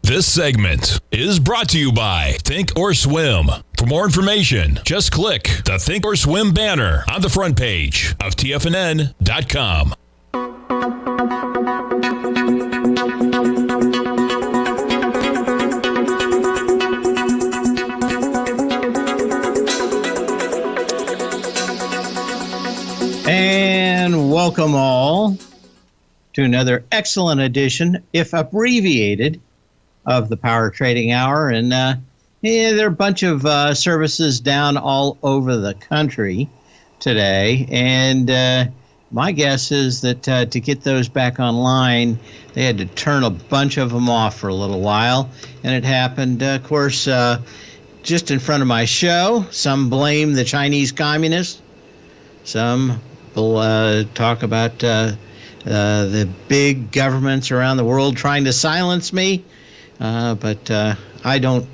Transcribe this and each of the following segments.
This segment is brought to you by Thinkorswim. For more information, just click the Thinkorswim banner on the front page of TFNN.com. And welcome all to another excellent edition, if abbreviated, of the Power Trading Hour. And there are a bunch of services down all over the country today. And my guess is that to get those back online, they had to turn a bunch of them off for a little while. And it happened, of course, just in front of my show. Some blame the Chinese communists. Some will talk about the big governments around the world trying to silence me. But I don't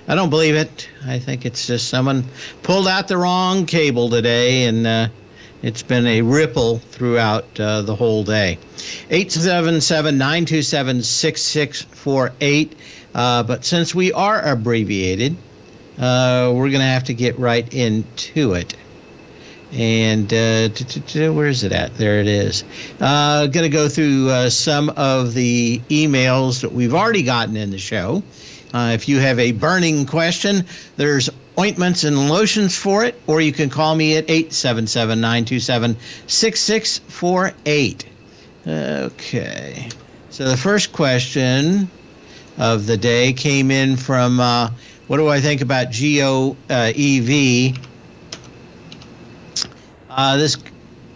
believe it. I think it's just someone pulled out the wrong cable today, and it's been a ripple throughout the whole day. 877-927-6648. But since we are abbreviated, we're going to have to get right into it. And where is it at? There it is. Going to go through some of the emails that we've already gotten in the show. If you have a burning question, there's ointments and lotions for it, or you can call me at 877-927-6648. Okay. So the first question of the day came in from, what do I think about GOEV? This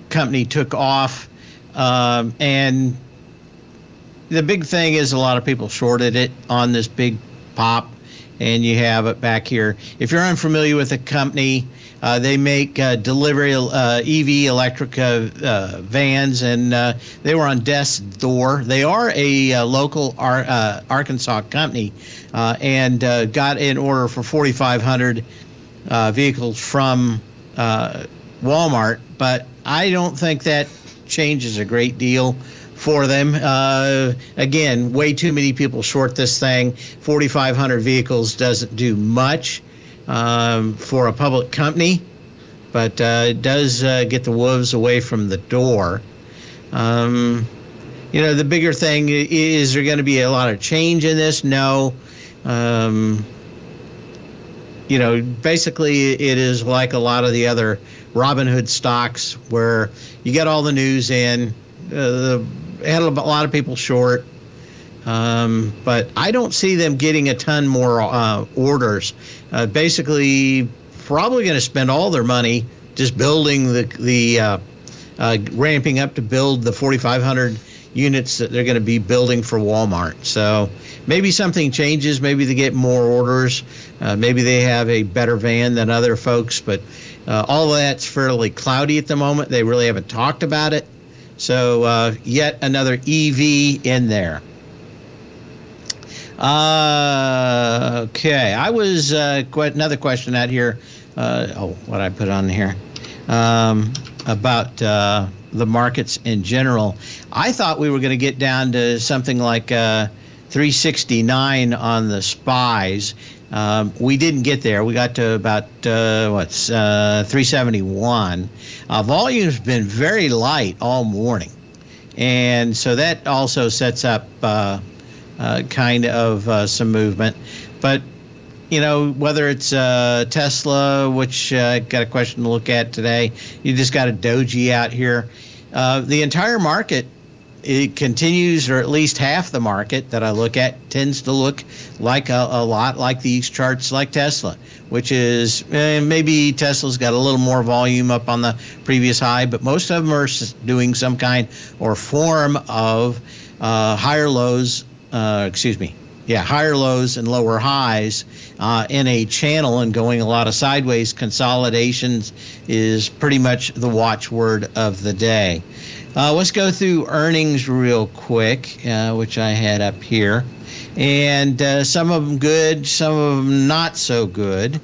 company took off, and the big thing is a lot of people shorted it on this big pop, and you have it back here. If you're unfamiliar with the company, they make delivery EV electric vans, and they were on death's door. They are a local Arkansas company, and got an order for 4,500 vehicles from Walmart, but I don't think that changes a great deal for them. Again, way too many people short this thing. 4,500 vehicles doesn't do much for a public company, but it does get the wolves away from the door. The bigger thing is there going to be a lot of change in this? No. Basically it is like a lot of the other Robinhood stocks where you get all the news in, had a lot of people short, but I don't see them getting a ton more orders. Basically, probably going to spend all their money just building the ramping up to build the 4,500 units that they're going to be building for Walmart. So maybe something changes. Maybe they get more orders. Maybe they have a better van than other folks, but all of that's fairly cloudy at the moment. They really haven't talked about it. So yet another EV in there. Okay, I was another question out here. What I put on here about the markets in general. I thought we were going to get down to something like 369 on the SPYs. We didn't get there. We got to about 371. Volume's been very light all morning, and so that also sets up kind of some movement. But whether it's Tesla, which I got a question to look at today, you just got a doji out here. The entire market, it continues, or at least half the market that I look at tends to look like a lot like these charts like Tesla, which is maybe Tesla's got a little more volume up on the previous high, but most of them are doing some kind or form of higher lows and lower highs in a channel and going a lot of sideways. Consolidations is pretty much the watchword of the day. Let's go through earnings real quick, which I had up here. And some of them good, some of them not so good,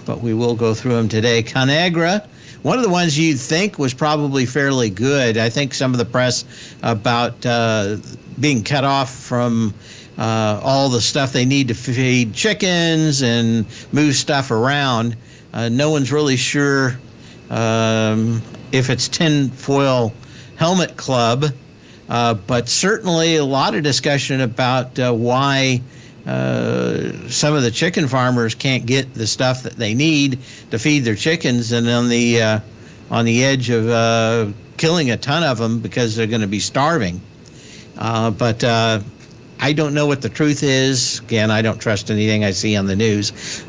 but we will go through them today. Conagra, one of the ones you'd think was probably fairly good. I think some of the press about being cut off from all the stuff they need to feed chickens and move stuff around. No one's really sure if it's tinfoil helmet club, but certainly a lot of discussion about why some of the chicken farmers can't get the stuff that they need to feed their chickens, and on the edge of killing a ton of them because they're going to be starving. But I don't know what the truth is. Again, I don't trust anything I see on the news.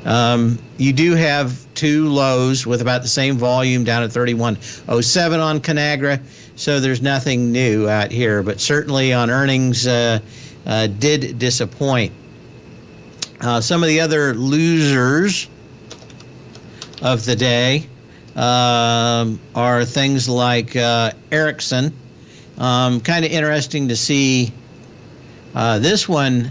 You do have two lows with about the same volume down at 31.07 on Conagra, so there's nothing new out here. But certainly on earnings did disappoint. Some of the other losers of the day are things like Ericsson. Kind of interesting to see this one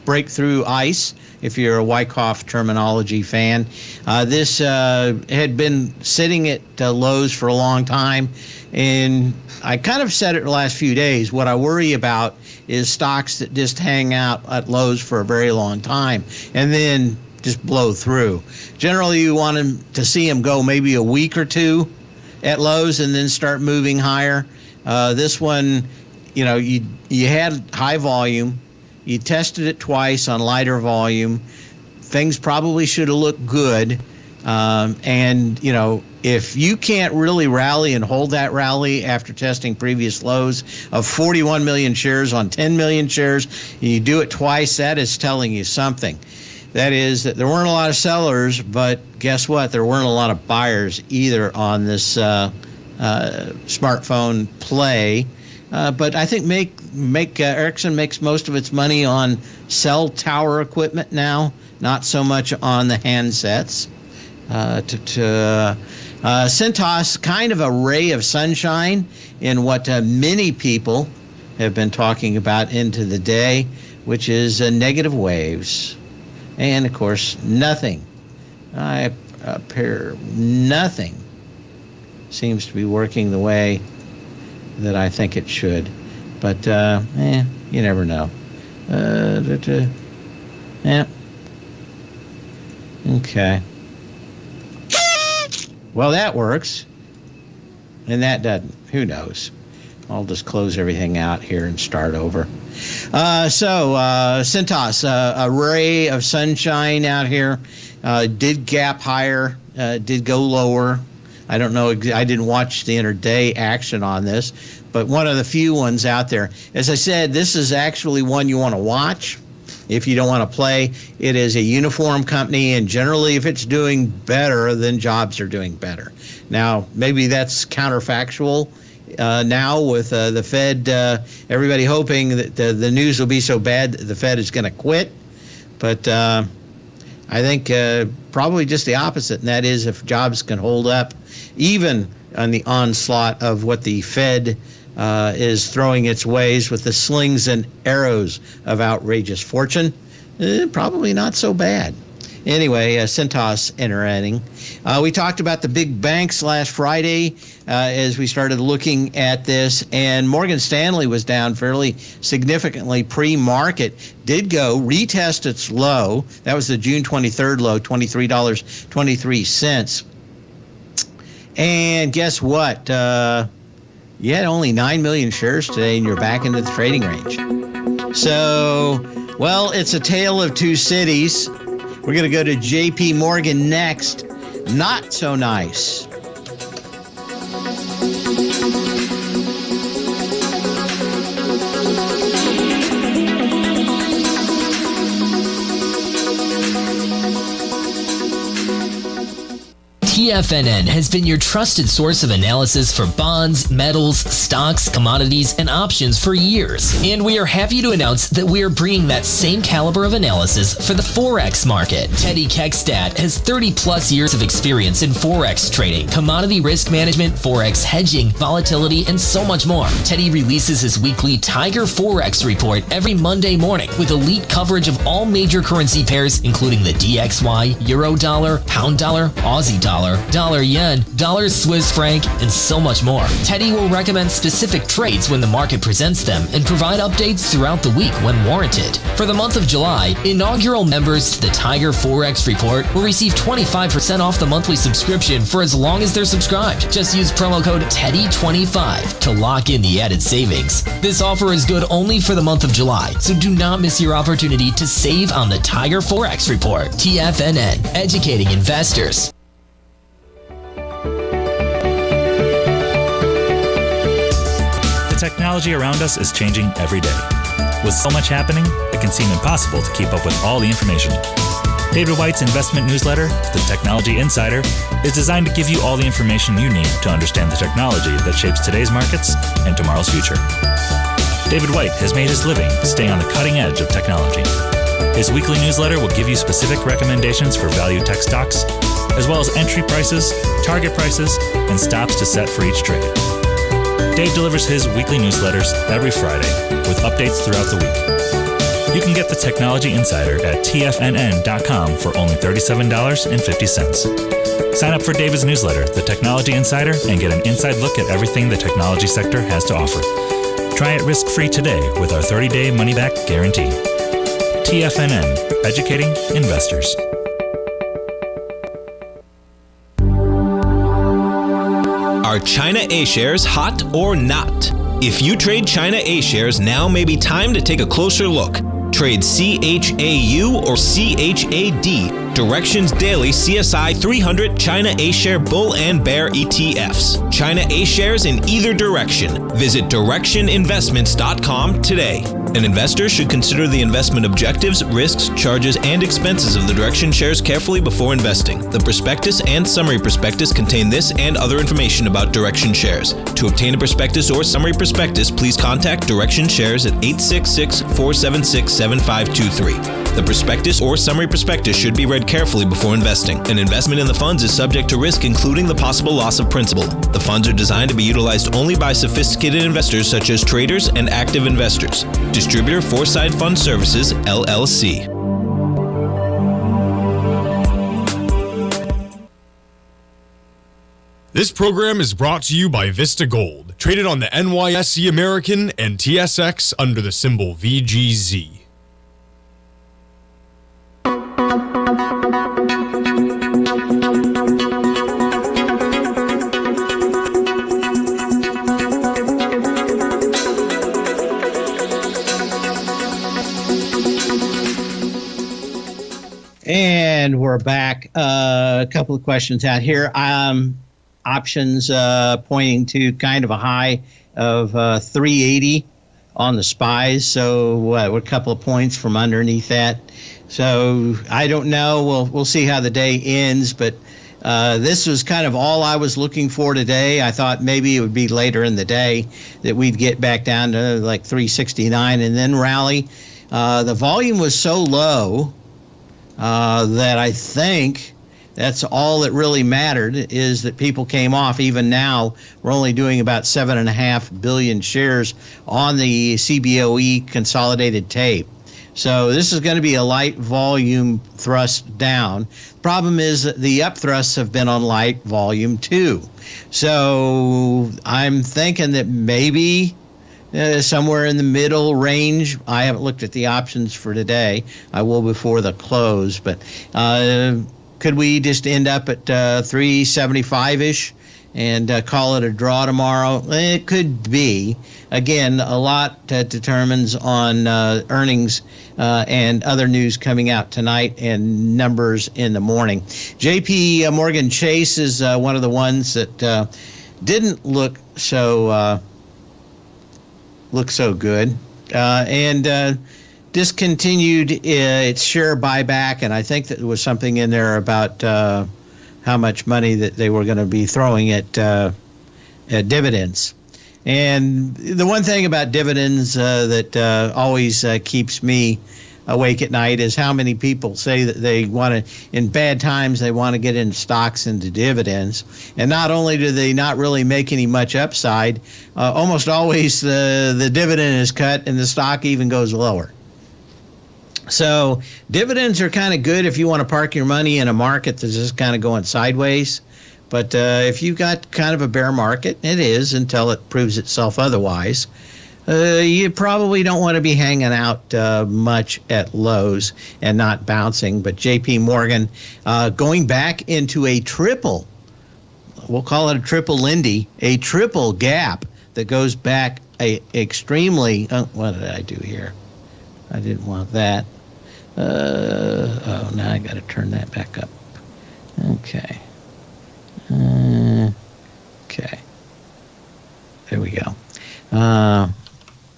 break through ice, if you're a Wyckoff terminology fan. This had been sitting at lows for a long time, and I kind of said it the last few days. What I worry about is stocks that just hang out at lows for a very long time and then just blow through. Generally, you want to see them go maybe a week or two at lows and then start moving higher. This one, you had high volume. You tested it twice on lighter volume. Things probably should have looked good. And if you can't really rally and hold that rally after testing previous lows of 41 million shares on 10 million shares, and you do it twice, that is telling you something. That is that there weren't a lot of sellers, but guess what? There weren't a lot of buyers either on this smartphone play. But I think Ericsson makes most of its money on cell tower equipment now, not so much on the handsets. Cintas, kind of a ray of sunshine in what many people have been talking about into the day, which is negative waves. And, of course, nothing seems to be working the way that I think it should. But, you never know. Yeah. Okay. Well, that works. And that doesn't. Who knows? I'll just close everything out here and start over. Cintas, a ray of sunshine out here, did gap higher, did go lower. I don't know. I didn't watch the intraday action on this, but one of the few ones out there. As I said, this is actually one you want to watch if you don't want to play. It is a uniform company, and generally if it's doing better, then jobs are doing better. Now, maybe that's counterfactual. Now with the Fed, everybody hoping that the news will be so bad that the Fed is going to quit. But I think probably just the opposite, and that is if jobs can hold up, even on the onslaught of what the Fed is throwing its ways with the slings and arrows of outrageous fortune, probably not so bad. Anyway, Cintas entering. We talked about the big banks last Friday as we started looking at this, and Morgan Stanley was down fairly significantly pre-market. Did go retest its low. That was the June 23rd low, $23.23. And guess what? You had only 9 million shares today, and you're back into the trading range. So, well, it's a tale of two cities. We're going to go to J.P. Morgan next. Not so nice. TFNN has been your trusted source of analysis for bonds, metals, stocks, commodities, and options for years. And we are happy to announce that we are bringing that same caliber of analysis for the Forex market. Teddy Keckstad has 30 plus years of experience in Forex trading, commodity risk management, Forex hedging, volatility, and so much more. Teddy releases his weekly Tiger Forex report every Monday morning with elite coverage of all major currency pairs, including the DXY, Euro dollar, pound dollar, Aussie dollar, dollar yen, dollar Swiss franc, and so much more. Teddy will recommend specific trades when the market presents them and provide updates throughout the week when warranted. For the month of July, inaugural members to the Tiger Forex Report will receive 25% off the monthly subscription for as long as they're subscribed. Just use promo code TEDDY25 to lock in the added savings. This offer is good only for the month of July, so do not miss your opportunity to save on the Tiger Forex Report. TFNN, educating investors. The technology around us is changing every day. With so much happening, it can seem impossible to keep up with all the information. David White's investment newsletter, The Technology Insider, is designed to give you all the information you need to understand the technology that shapes today's markets and tomorrow's future. David White has made his living staying on the cutting edge of technology. His weekly newsletter will give you specific recommendations for value tech stocks, as well as entry prices, target prices, and stops to set for each trade. Dave delivers his weekly newsletters every Friday with updates throughout the week. You can get the Technology Insider at TFNN.com for only $37.50. Sign up for David's newsletter, The Technology Insider, and get an inside look at everything the technology sector has to offer. Try it risk-free today with our 30-day money-back guarantee. TFNN, educating investors. Are China A-shares hot or not? If you trade China A-shares, now may be time to take a closer look. Trade CHAU or CHAD, Directions Daily CSI 300 China A-share Bull and Bear ETFs. China A-shares in either direction. Visit directioninvestments.com today. An investor should consider the investment objectives, risks, charges, and expenses of the Direction shares carefully before investing. The prospectus and summary prospectus contain this and other information about Direction shares. To obtain a prospectus or summary prospectus, please contact Direction Shares at 866-476-7523. The prospectus or summary prospectus should be read carefully before investing. An investment in the funds is subject to risk, including the possible loss of principal. The funds are designed to be utilized only by sophisticated investors such as traders and active investors. Distributor Foreside Fund Services, LLC. This program is brought to you by Vista Gold, traded on the NYSE American and TSX under the symbol VGZ. And we're back. A couple of questions out here. Options pointing to kind of a high of 380 on the SPYs. So we're a couple of points from underneath that. So I don't know. We'll see how the day ends. But this was kind of all I was looking for today. I thought maybe it would be later in the day that we'd get back down to like 369 and then rally. The volume was so low that I think that's all that really mattered, is that people came off. Even now, we're only doing about 7.5 billion shares on the CBOE consolidated tape. So this is going to be a light volume thrust down. Problem is that the up thrusts have been on light volume too. So I'm thinking that maybe somewhere in the middle range. I haven't looked at the options for today. I will before the close. But could we just end up at 375-ish and call it a draw tomorrow? It could be. Again, a lot determines on earnings and other news coming out tonight and numbers in the morning. JP Morgan Chase is one of the ones that didn't look so good and discontinued its share buyback, and I think that there was something in there about how much money that they were going to be throwing at dividends. And the one thing about dividends that always keeps me awake at night is how many people say that they want to, in bad times, they want to get into stocks into dividends. And not only do they not really make any much upside, almost always the dividend is cut and the stock even goes lower. So dividends are kind of good if you want to park your money in a market that's just kind of going sideways. But if you've got kind of a bear market, it is until it proves itself otherwise, you probably don't want to be hanging out much at lows and not bouncing. But JP Morgan going back into a triple, we'll call it a triple Lindy, a triple gap that goes back extremely, what did I do here? I didn't want that. Now I got to turn that back up. Okay. Okay. There we go.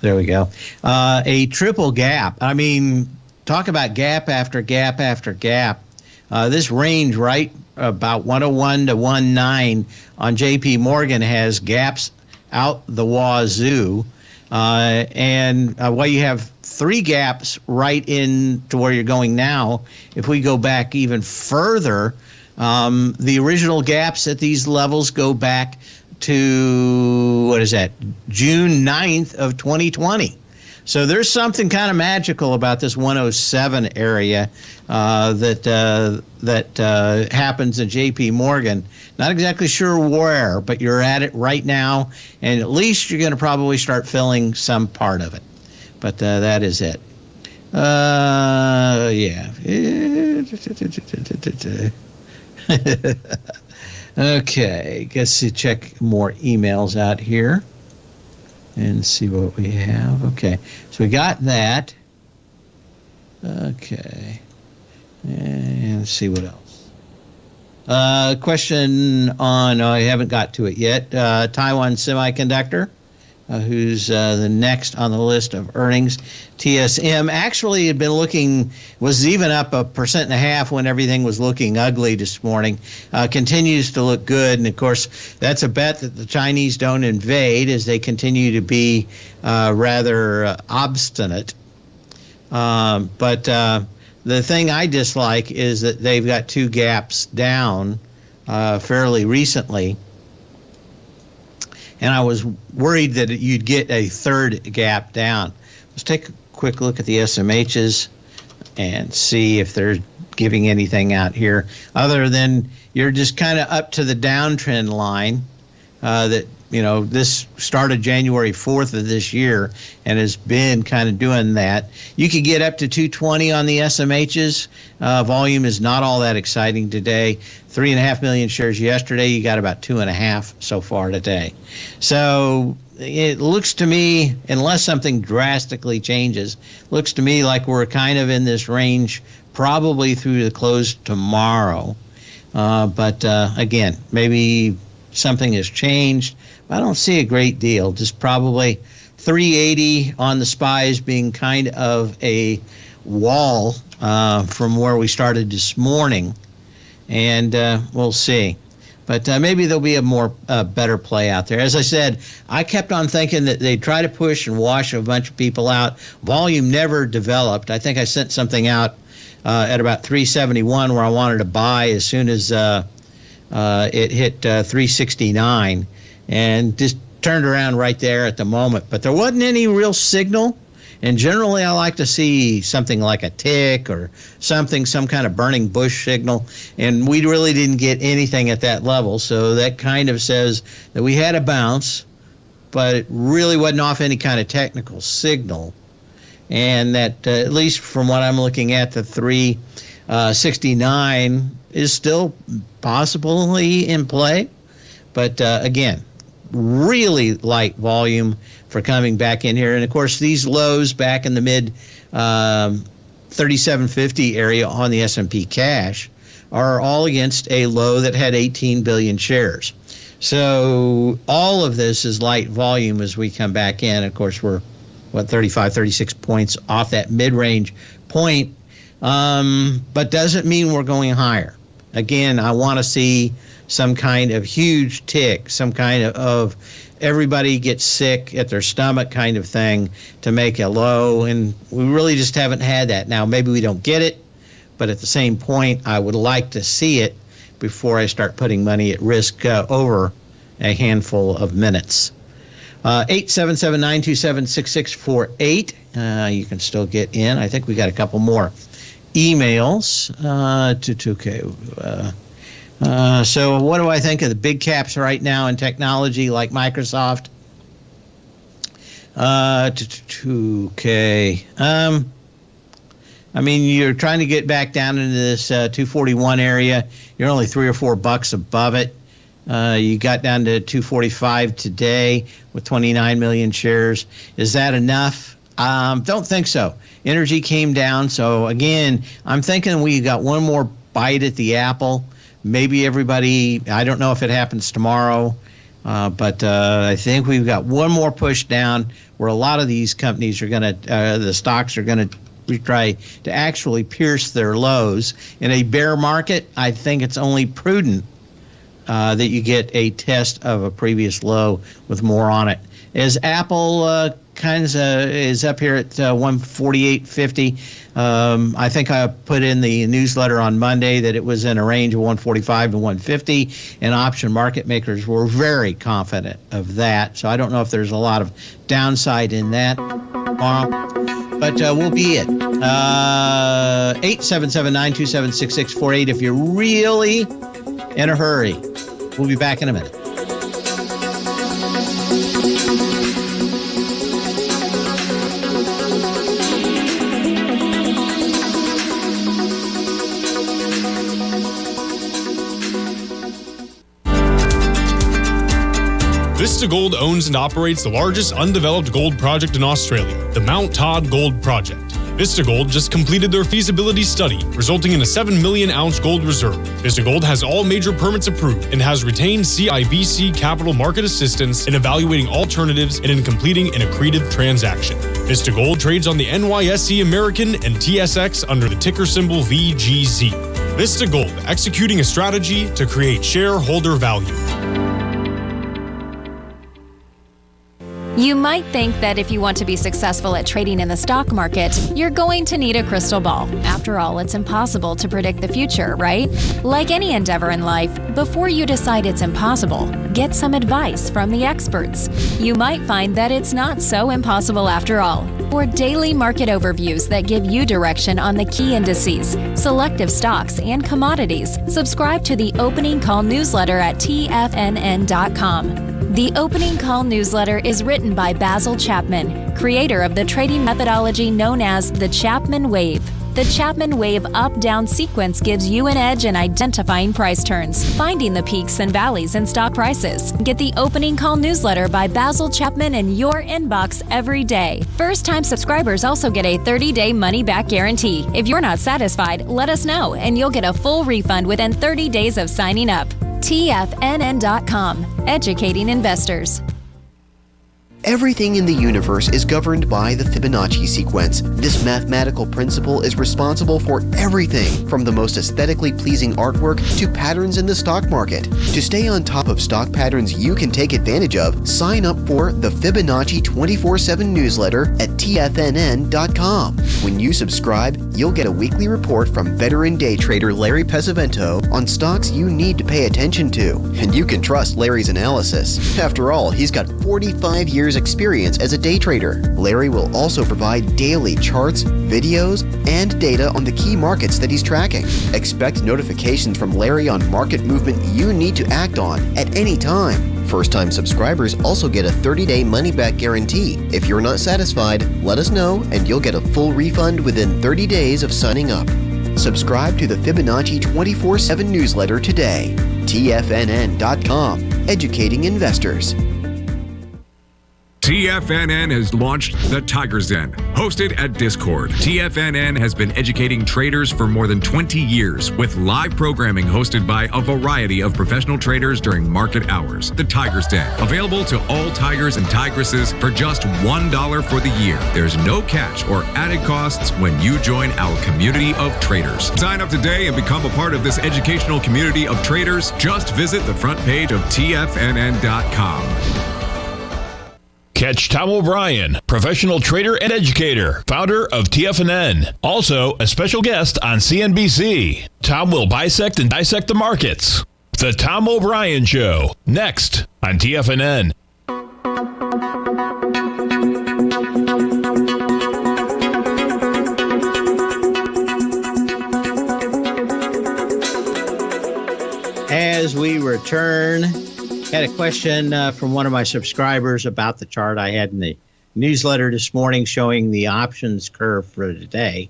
There we go. A triple gap. I mean, talk about gap after gap after gap. This range right about 101 to 19 on JP Morgan has gaps out the wazoo. And while you have 3 gaps right in to where you're going now, if we go back even further, the original gaps at these levels go back to, what is that, June 9th of 2020. So there's something kind of magical about this 107 area that happens at JP Morgan. Not exactly sure where, but you're at it right now, and at least you're going to probably start filling some part of it. But that is it. Yeah. Okay, guess to check more emails out here and see what we have. Okay, so we got that. Okay, and let's see what else. Question on, I haven't got to it yet, Taiwan Semiconductor, who's the next on the list of earnings. TSM actually had been was even up 1.5% when everything was looking ugly this morning. Continues to look good, and of course that's a bet that the Chinese don't invade as they continue to be rather obstinate. But the thing I dislike is that they've got 2 gaps down fairly recently. And I was worried that you'd get a 3rd gap down. Let's take a quick look at the SMHs and see if they're giving anything out here other than you're just kind of up to the downtrend line that, this started January 4th of this year and has been kind of doing that. You could get up to 220 on the SMHs. Volume is not all that exciting today. 3.5 million shares yesterday. You got about 2.5 so far today. So it looks to me, unless something drastically changes, looks to me like we're kind of in this range probably through the close tomorrow. But again, maybe something has changed. I don't see a great deal. Just probably 380 on the SPYs being kind of a wall from where we started this morning. And we'll see. But maybe there'll be a better play out there. As I said, I kept on thinking that they'd try to push and wash a bunch of people out. Volume never developed. I think I sent something out at about 371 where I wanted to buy as soon as it hit 369 and just turned around right there at the moment. But there wasn't any real signal. And generally, I like to see something like a tick or something, some kind of burning bush signal. And we really didn't get anything at that level. So that kind of says that we had a bounce, but it really wasn't off any kind of technical signal. And that, at least from what I'm looking at, the 369 is still possibly in play. But again, really light volume for coming back in here. And of course, these lows back in the mid 3750 area on the S&P cash are all against a low that had 18 billion shares. So all of this is light volume as we come back in. Of course, we're 35, 36 points off that mid-range point, but doesn't mean we're going higher. Again, I want to see some kind of huge tick, some kind of everybody gets sick at their stomach kind of thing to make a low, and we really just haven't had that. Now, maybe we don't get it, but at the same point, I would like to see it before I start putting money at risk over a handful of minutes. 877-927-6648. You can still get in. I think we got a couple more emails. So what do I think of the big caps right now in technology like Microsoft? Okay. I mean, you're trying to get back down into this 241 area. You're only $3 or $4 above it. You got down to 245 today with 29 million shares. Is that enough? Don't think so. Energy came down. So again, I'm thinking we got one more bite at the apple. Maybe everybody, I don't know if it happens tomorrow, but I think we've got one more push down where a lot of these companies are going to, the stocks are going to try to actually pierce their lows. In a bear market, I think it's only prudent that you get a test of a previous low with more on it. As Apple is up here at 148.50, I think I put in the newsletter on Monday that it was in a range of 145 to 150, and option market makers were very confident of that. So I don't know if there's a lot of downside in that tomorrow. But we'll be at 877-927-6648 if you're really in a hurry. We'll be back in a minute. Vista Gold owns and operates the largest undeveloped gold project in Australia, the Mount Todd Gold Project. Vista Gold just completed their feasibility study, resulting in a 7 million ounce gold reserve. Vista Gold has all major permits approved and has retained CIBC capital market assistance in evaluating alternatives and in completing an accretive transaction. Vista Gold trades on the NYSE American and TSX under the ticker symbol VGZ. Vista Gold, executing a strategy to create shareholder value. You might think that if you want to be successful at trading in the stock market, you're going to need a crystal ball. After all, it's impossible to predict the future, right? Like any endeavor in life, before you decide it's impossible, get some advice from the experts. You might find that it's not so impossible after all. For daily market overviews that give you direction on the key indices, selective stocks, and commodities, subscribe to the Opening Call newsletter at TFNN.com. The Opening Call newsletter is written by Basil Chapman, creator of the trading methodology known as the Chapman Wave. The Chapman Wave up-down sequence gives you an edge in identifying price turns, finding the peaks and valleys in stock prices. Get the Opening Call newsletter by Basil Chapman in your inbox every day. First-time subscribers also get a 30-day money-back guarantee. If you're not satisfied, let us know, and you'll get a full refund within 30 days of signing up. TFNN.com, educating investors. Everything in the universe is governed by the Fibonacci sequence. This mathematical principle is responsible for everything from the most aesthetically pleasing artwork to patterns in the stock market. To stay on top of stock patterns you can take advantage of, sign up for the Fibonacci 24/7 newsletter at TFNN.com. When you subscribe, you'll get a weekly report from veteran day trader Larry Pesavento on stocks you need to pay attention to. And you can trust Larry's analysis. After all, he's got 45 years experience as a day trader. Larry will also provide daily charts, videos, and data on the key markets that he's tracking. Expect notifications from Larry on market movement you need to act on at any time. First-time subscribers also get a 30-day money-back guarantee. If you're not satisfied, let us know and you'll get a full refund within 30 days of signing up. Subscribe to the Fibonacci 24/7 newsletter today. TFNN.com, educating investors. TFNN has launched the Tiger's Den, hosted at Discord. TFNN has been educating traders for more than 20 years with live programming hosted by a variety of professional traders during market hours. The Tiger's Den, available to all tigers and tigresses for just $1 for the year. There's no catch or added costs when you join our community of traders. Sign up today and become a part of this educational community of traders. Just visit the front page of TFNN.com. Catch Tom O'Brien, professional trader and educator, founder of TFNN. Also, a special guest on CNBC. Tom will bisect and dissect the markets. The Tom O'Brien Show, next on TFNN. As we return, had a question from one of my subscribers about the chart I had in the newsletter this morning showing the options curve for today.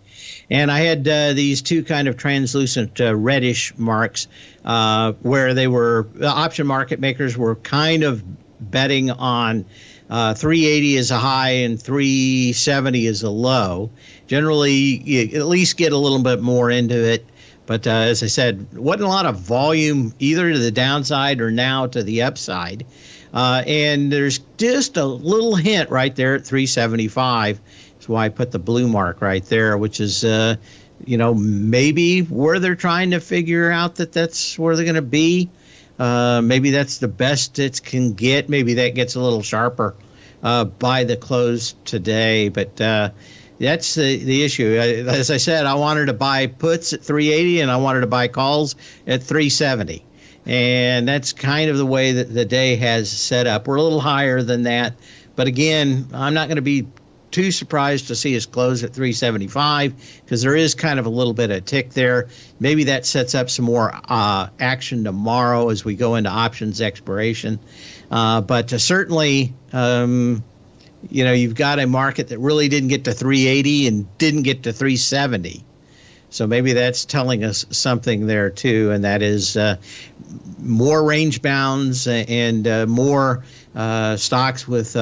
And I had these two kind of translucent reddish marks where they were, the option market makers were kind of betting on 380 is a high and 370 is a low. Generally, you at least get a little bit more into it. But as I said, wasn't a lot of volume either to the downside or now to the upside. And there's just a little hint right there at 375. That's why I put the blue mark right there, which is, maybe where they're trying to figure out that that's where they're going to be. Maybe that's the best it can get. Maybe that gets a little sharper by the close today. But that's the issue. As I said, I wanted to buy puts at 380 and I wanted to buy calls at 370. And that's kind of the way that the day has set up. We're a little higher than that. But again, I'm not going to be too surprised to see us close at 375 because there is kind of a little bit of tick there. Maybe that sets up some more action tomorrow as we go into options expiration. But certainly, you've got a market that really didn't get to 380 and didn't get to 370. So maybe that's telling us something there too, and that is more range bounds and more stocks with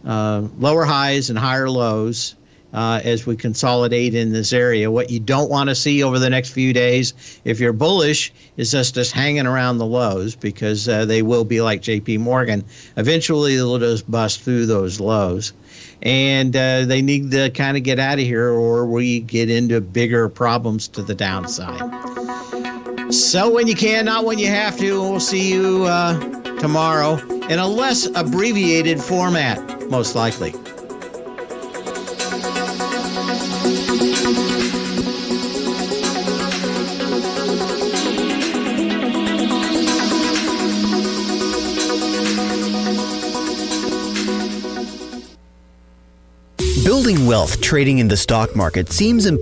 lower highs and higher lows as we consolidate in this area. What you don't want to see over the next few days, if you're bullish, is just hanging around the lows because they will be like JP Morgan. Eventually, they'll just bust through those lows. And they need to kind of get out of here or we get into bigger problems to the downside. So when you can, not when you have to. We'll see you tomorrow in a less abbreviated format, most likely. Building wealth trading in the stock market seems impossible.